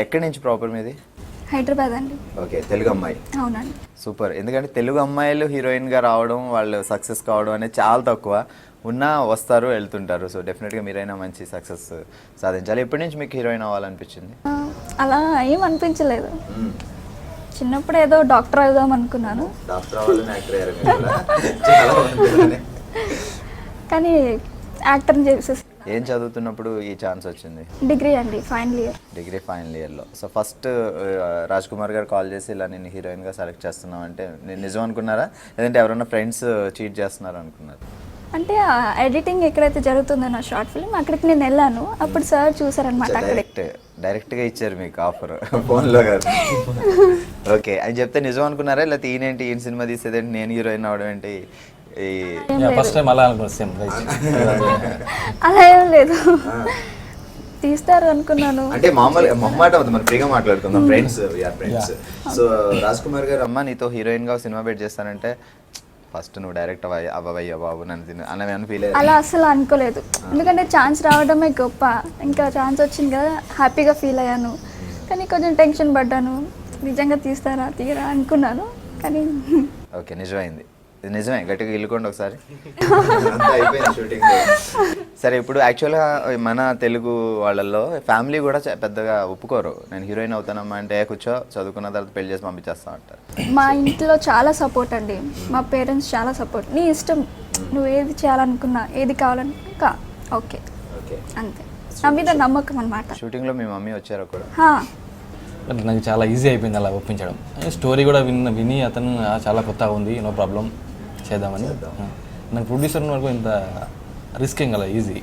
ఎక్కడి నుంచి ప్రాపర్ మీది? హైదరాబాద్ అండి. ఓకే, తెలుగు అమ్మాయి. అవునండి. సూపర్. ఎందుకంటే తెలుగు అమ్మాయిలు హీరోయిన్గా రావడం, వాళ్ళు సక్సెస్ కావడం అనేది చాలా తక్కువ. ఉన్నా వస్తారు వెళ్తుంటారు. సో డెఫినెట్గా మీరైనా మంచి సక్సెస్ సాధించాలి. ఎప్పటి నుంచి మీకు హీరోయిన్ అవ్వాలనిపించింది? అలా ఏం అనిపించలేదు. చిన్నప్పుడు ఏదో డాక్టర్ అవుదాం అనుకున్నాను, కానీ యాక్టర్ని చేసేసి. ఏం చదువుతున్నప్పుడు ఈ ఛాన్స్ వచ్చింది? డిగ్రీ అండి, ఫైనల్ ఇయర్. డిగ్రీ ఫైనల్ ఇయర్లో. సో ఫస్ట్ రాజ్ కుమార్ గారు కాల్ చేసి ఇలా నేను హీరోయిన్గా సెలెక్ట్ చేస్తున్నాం అంటే నేను నిజం అనుకున్నారా, లేదంటే ఎవరైనా ఫ్రెండ్స్ చీట్ చేస్తున్నారు అనుకున్నారు? అంటే ఎడిటింగ్ ఎక్కడైతే జరుగుతుందో నా షార్ట్ ఫిల్మ్, అక్కడికి నేను వెళ్ళాను. అప్పుడు సార్ చూసారనమాట. డైరెక్ట్గా ఇచ్చారు మీకు ఆఫర్ ఫోన్లో కాదు. ఓకే, అని చెప్తే నిజం అనుకున్నారా, లేకపోతే ఈయనేంటి ఈయన సినిమా తీసేదేంటి నేను హీరోయిన్ అవడం ఏంటి? అలా ఏం లేదు, తీస్తారు అనుకున్నాను. అంటే మామూలుగా మొహమాట అవుతుంది, మనం ఫ్రీగా మాట్లాడుకుందాం, friends friends. So Raj Kumar గారు అమ్మ నీతో హీరోయిన్గా సినిమా పెట్టి చేస్తానంటే ఫస్ట్ నువ్వు డైరెక్ట్ అవ్వయ్యా బాబు నన్ను అన్నవి ఫీల్ అయ్యి? అలా అసలు అనుకోలేదు, ఎందుకంటే ఛాన్స్ రావడమే గొప్ప. ఇంకా ఛాన్స్ వచ్చింది కదా, హ్యాపీగా ఫీల్ అయ్యాను. కానీ కొంచెం టెన్షన్ పడ్డాను, నిజంగా తీరా అనుకున్నాను. కానీ ఓకే, నిజమైంది. ఇది నిజమే, గట్టిగా ఇల్లుకోండి ఒకసారి. అయిపోయింది షూటింగ్. సరే, ఇప్పుడు యాక్చువల్గా మన తెలుగు వాళ్ళల్లో ఫ్యామిలీ కూడా పెద్దగా ఒప్పుకోరు. నేను హీరోయిన్ అవుతానమ్మా అంటే కూర్చో చదువుకున్న తర్వాత పెళ్లి చేసి పంపించేస్తా అంటారు. మా ఇంట్లో చాలా సపోర్ట్ అండి, మా పేరెంట్స్ చాలా సపోర్ట్. నీ ఇష్టం, నువ్వు ఏది చేయాలనుకున్నా, ఏది కావాలనుకున్నా ఓకే అంతే, నా మీద నమ్మకం అనమాట. షూటింగ్లో మీ మమ్మీ వచ్చారా కూడా? నాకు చాలా ఈజీ అయిపోయింది అలా ఒప్పించడం. స్టోరీ కూడా విని అతను చాలా కొత్తగా ఉంది, నో ప్రాబ్లం చేద్దామని. నాకు ప్రొడ్యూసర్ వరకు ఇంత రిస్క్ ఏం కదా, ఈజీ.